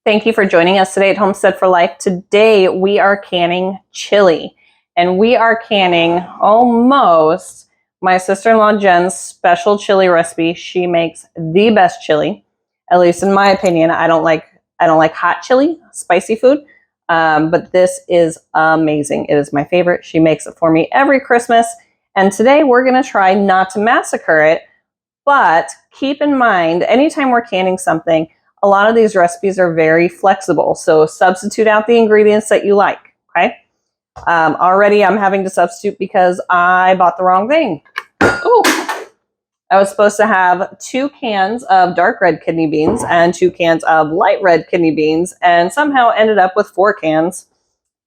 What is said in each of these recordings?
Thank you for joining us today at Homestead for Life. Today we are canning chili, and we are canning almost my sister-in-law Jen's special chili recipe. She makes the best chili, at least in my opinion. I don't like hot chili, spicy food, but this is amazing. It is my favorite. She makes it for me every Christmas, and today we're going to try not to massacre it, but keep in mind, anytime we're canning something, a lot of these recipes are very flexible, so substitute out the ingredients that you like, okay? Already I'm having to substitute because I bought the wrong thing. Ooh. I was supposed to have 2 cans of dark red kidney beans and 2 cans of light red kidney beans, and somehow ended up with 4 cans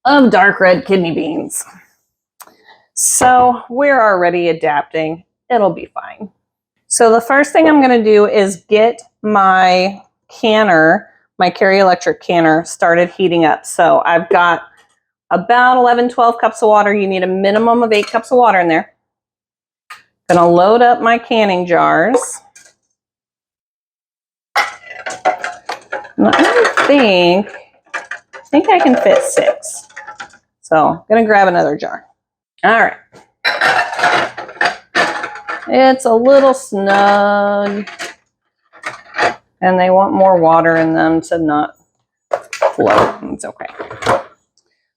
of dark red kidney beans. So we're already adapting. It'll be fine. So the first thing I'm going to do is get my canner, my Carey Electric Canner, started heating up. So I've got about 11-12 cups of water. You need a minimum of 8 cups of water in there. Gonna load up my canning jars. And I think I can fit 6. So I'm gonna grab another jar. All right. It's a little snug, and they want more water in them to not float. It's okay.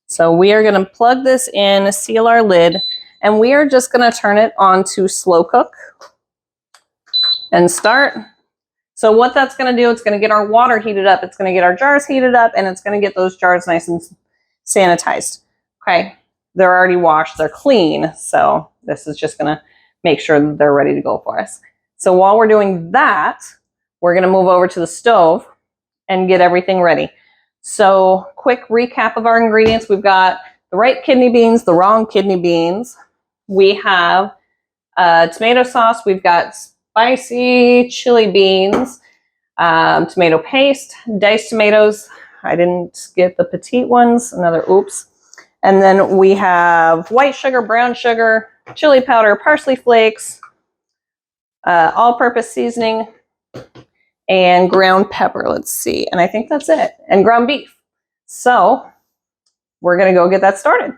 So we are going to plug this in, seal our lid, and we are just going to turn it on to slow cook and start. So what that's going to do, it's going to get our water heated up, it's going to get our jars heated up, and it's going to get those jars nice and sanitized. Okay, they're already washed, they're clean, so this is just going to make sure that they're ready to go for us. So while we're doing that, we're going to move over to the stove and get everything ready. So quick recap of our ingredients. We've got the right kidney beans, the wrong kidney beans. We have tomato sauce. We've got spicy chili beans, tomato paste, diced tomatoes. I didn't get the petite ones, another oops. And then we have white sugar, brown sugar, chili powder, parsley flakes, all-purpose seasoning, and ground pepper. Let's see. And I think that's it. And ground beef. So we're going to go get that started.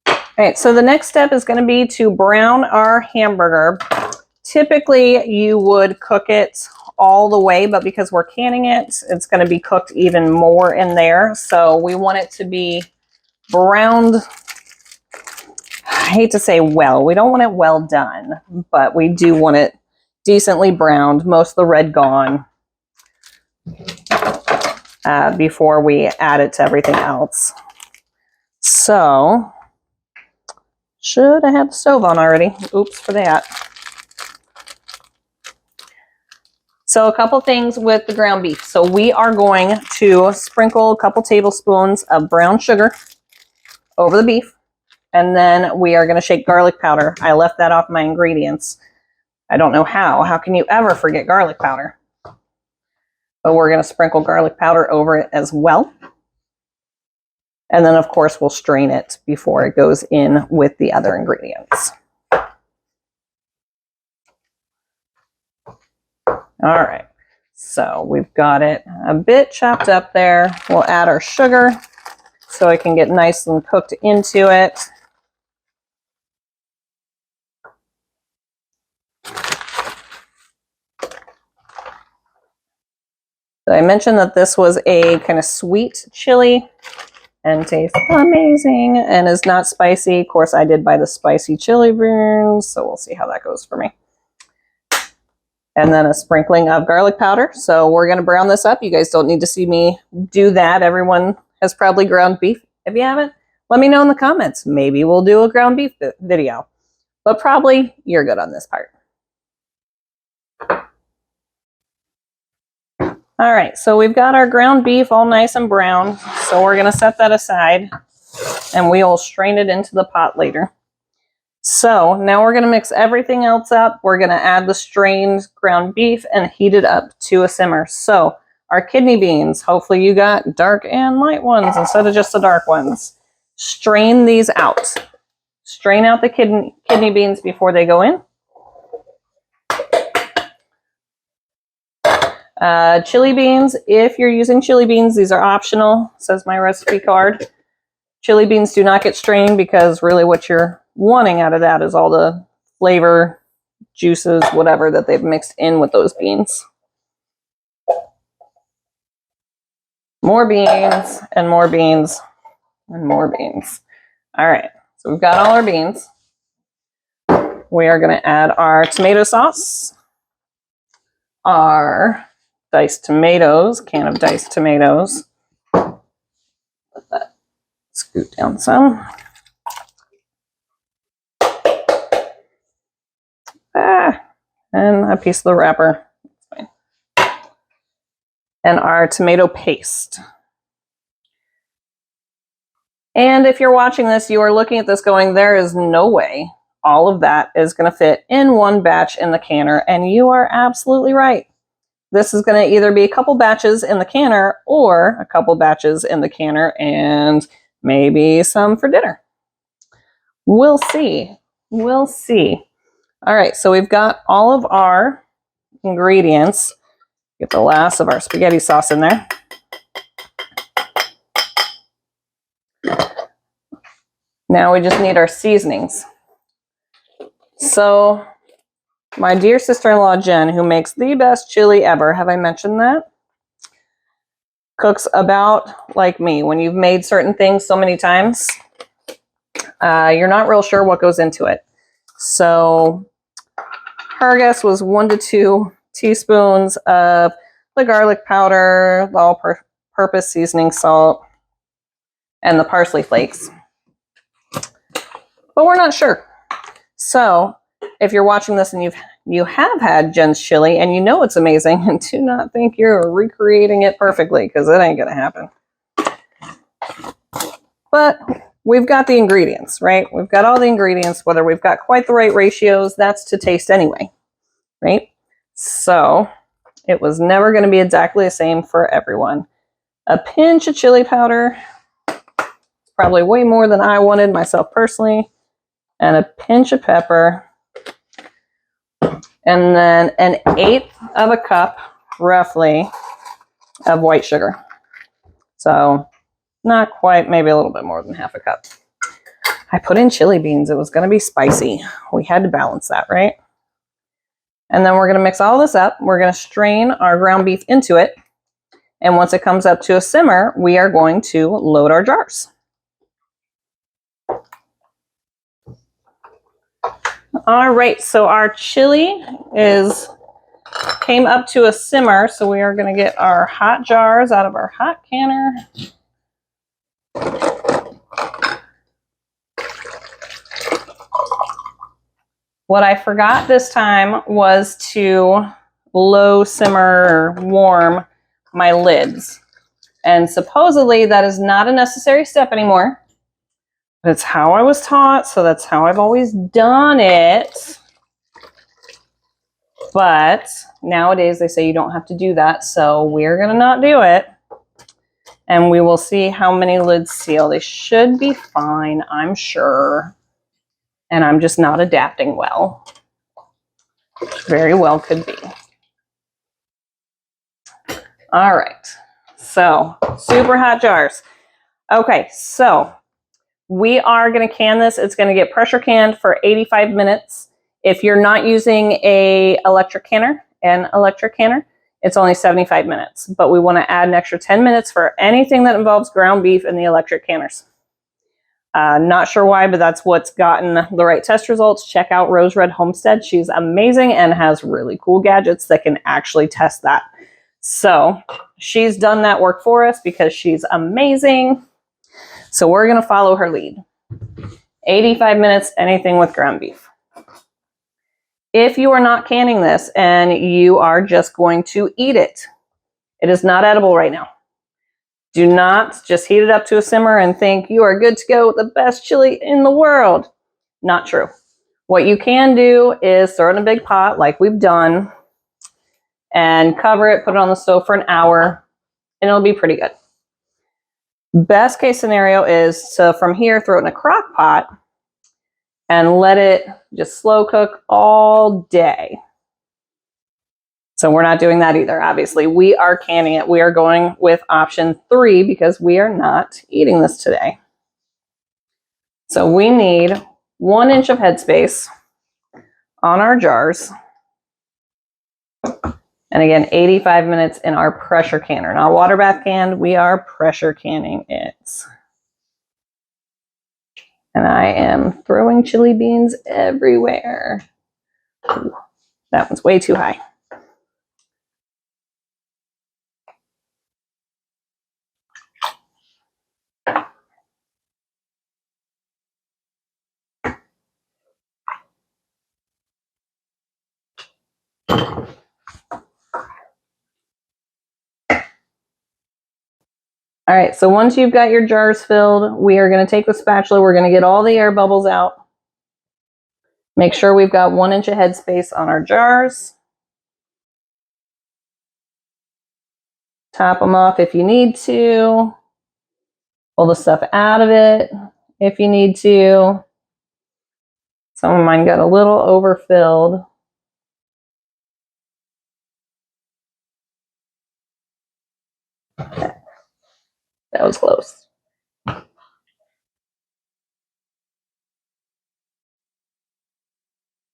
All right. So the next step is going to be to brown our hamburger. Typically, you would cook it all the way, but because we're canning it, it's going to be cooked even more in there. So we want it to be browned. I hate to say well. We don't want it well done, but we do want it decently browned, most of the red gone, before we add it to everything else. So, should I have the stove on already? Oops for that. So a couple things with the ground beef. So we are going to sprinkle a couple tablespoons of brown sugar over the beef, and then we are going to shake garlic powder. I left that off my ingredients. I don't know how. How can you ever forget garlic powder? But we're going to sprinkle garlic powder over it as well. And then, of course, we'll strain it before it goes in with the other ingredients. All right. So we've got it a bit chopped up there. We'll add our sugar so it can get nice and cooked into it. So I mentioned that this was a kind of sweet chili and tastes amazing and is not spicy. Of course, I did buy the spicy chili beans, so we'll see how that goes for me. And then a sprinkling of garlic powder. So we're going to brown this up. You guys don't need to see me do that. Everyone has probably ground beef. If you haven't, let me know in the comments. Maybe we'll do a ground beef video. But probably you're good on this part. All right, so we've got our ground beef all nice and brown. So we're going to set that aside, and we will strain it into the pot later. So now we're going to mix everything else up. We're going to add the strained ground beef and heat it up to a simmer. So our kidney beans, hopefully you got dark and light ones instead of just the dark ones. Strain these out. Strain out the kidney beans before they go in. Chili beans, if you're using chili beans, these are optional, says my recipe card. Chili beans do not get strained because really what you're wanting out of that is all the flavor, juices, whatever that they've mixed in with those beans. More beans and more beans and more beans. All right, so we've got all our beans. We are going to add our tomato sauce, our diced tomatoes, can of diced tomatoes. Let that scoot down some. And a piece of the wrapper. And our tomato paste. And if you're watching this, you are looking at this going, there is no way all of that is going to fit in one batch in the canner. And you are absolutely right. This is going to either be a couple batches in the canner or a couple batches in the canner and maybe some for dinner. We'll see. We'll see. All right, so we've got all of our ingredients. Get the last of our spaghetti sauce in there. Now we just need our seasonings. So my dear sister-in-law, Jen, who makes the best chili ever, have I mentioned that? Cooks about like me. When you've made certain things so many times, you're not real sure what goes into it. So her guess was 1 to 2 teaspoons of the garlic powder, the all-purpose seasoning salt, and the parsley flakes. But we're not sure. So if you're watching this and you have had Jen's chili and you know it's amazing, and do not think you're recreating it perfectly, because it ain't gonna happen. But we've got the ingredients, right? We've got all the ingredients. Whether we've got quite the right ratios, that's to taste anyway, right? So it was never going to be exactly the same for everyone. A pinch of chili powder, probably way more than I wanted myself personally, and a pinch of pepper, and then 1/8 of a cup, roughly, of white sugar. So not quite, maybe a little bit more than half a cup. I put in chili beans. It was going to be spicy. We had to balance that, right? And then we're going to mix all this up. We're going to strain our ground beef into it. And once it comes up to a simmer, we are going to load our jars. All right, so our chili came up to a simmer. So we are going to get our hot jars out of our hot canner. What I forgot this time was to low simmer or warm my lids. And supposedly that is not a necessary step anymore. But it's how I was taught, so that's how I've always done it. But nowadays they say you don't have to do that, so we're going to not do it. And we will see how many lids seal. They should be fine, I'm sure. And I'm just not adapting well. Very well could be. All right, so super hot jars. Okay, so we are going to can this. It's going to get pressure canned for 85 minutes. If you're not using an electric canner, it's only 75 minutes. But we want to add an extra 10 minutes for anything that involves ground beef in the electric canners. Not sure why, but that's what's gotten the right test results. Check out Rose Red Homestead. She's amazing and has really cool gadgets that can actually test that. So she's done that work for us because she's amazing. So we're going to follow her lead. 85 minutes, anything with ground beef. If you are not canning this and you are just going to eat it, it is not edible right now. Do not just heat it up to a simmer and think you are good to go with the best chili in the world. Not true. What you can do is throw it in a big pot like we've done and cover it, put it on the stove for an hour, and it'll be pretty good. Best case scenario is to, from here, throw it in a crock pot and let it just slow cook all day. So we're not doing that either, obviously. We are canning it. We are going with option 3 because we are not eating this today. So we need 1 inch of headspace on our jars. And again, 85 minutes in our pressure canner. Not water bath canned, we are pressure canning it. And I am throwing chili beans everywhere. Ooh, that one's way too high. All right, so once you've got your jars filled, we are going to take the spatula. We're going to get all the air bubbles out. Make sure we've got 1 inch of headspace on our jars. Top them off if you need to. Pull the stuff out of it if you need to. Some of mine got a little overfilled. That was close. All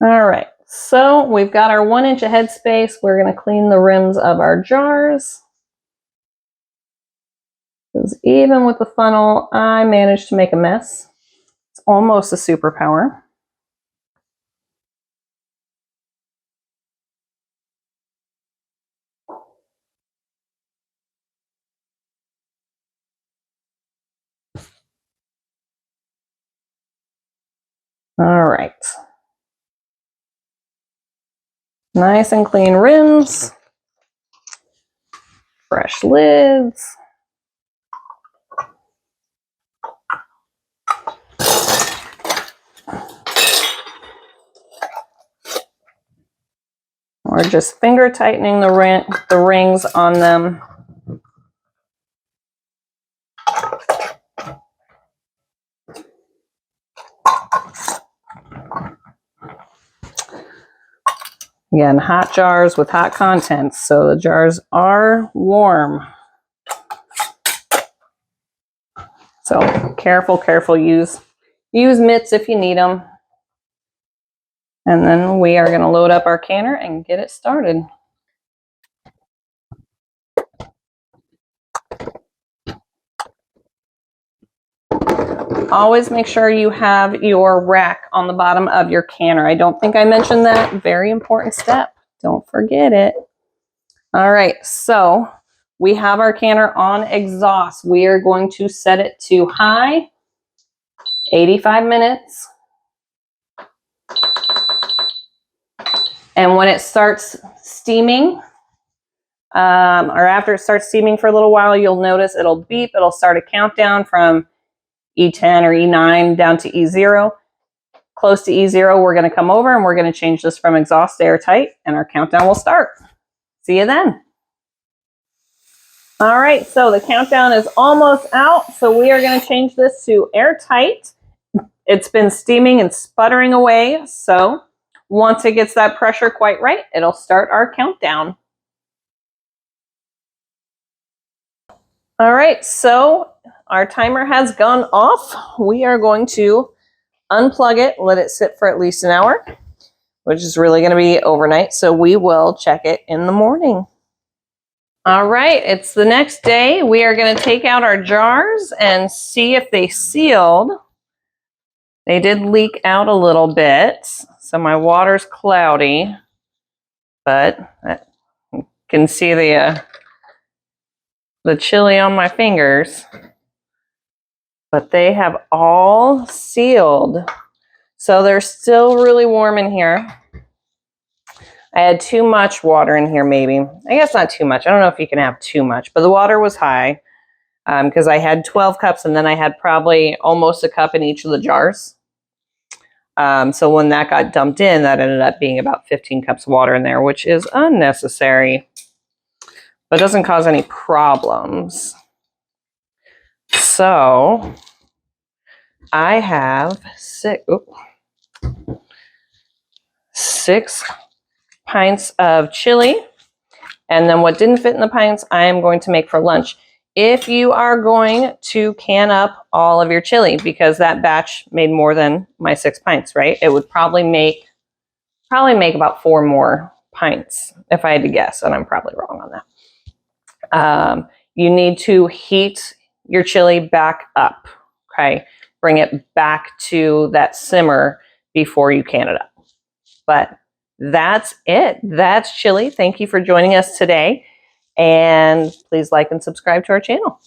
right, so we've got our 1 inch of headspace. We're going to clean the rims of our jars. Because even with the funnel, I managed to make a mess. It's almost a superpower. All right. Nice and clean rims. Fresh lids. We're just finger tightening the rings on them. Again, hot jars with hot contents, so the jars are warm. So careful, careful. Use mitts if you need them. And then we are going to load up our canner and get it started. Always make sure you have your rack on the bottom of your canner. I don't think I mentioned that. Very important step. Don't forget it. All right, so we have our canner on exhaust. We are going to set it to high, 85 minutes. And when it starts steaming, or after it starts steaming for a little while, you'll notice it'll beep. It'll start a countdown from E10 or E9 down to E0. Close to E0, we're going to come over and we're going to change this from exhaust to airtight, and our countdown will start. See you then. All right, so the countdown is almost out, so we are going to change this to airtight. It's been steaming and sputtering away, so once it gets that pressure quite right, it'll start our countdown. All right, so our timer has gone off. We are going to unplug it, let it sit for at least an hour, which is really going to be overnight, so we will check it in the morning. All right, it's the next day. We are going to take out our jars and see if they sealed. They did leak out a little bit, so my water's cloudy, but you can see the chili on my fingers. But they have all sealed, so they're still really warm in here. I had too much water in here, maybe. I guess not too much. I don't know if you can have too much, but the water was high because I had 12 cups and then I had probably almost a cup in each of the jars. So when that got dumped in, that ended up being about 15 cups of water in there, which is unnecessary, but doesn't cause any problems. So I have 6 pints of chili. And then what didn't fit in the pints, I am going to make for lunch. If you are going to can up all of your chili, because that batch made more than my 6 pints, right? It would probably make about 4 more pints if I had to guess, and I'm probably wrong on that. You need to heat your chili back up, okay? Bring it back to that simmer before you can it up. But that's it. That's chili. Thank you for joining us today. And please like and subscribe to our channel.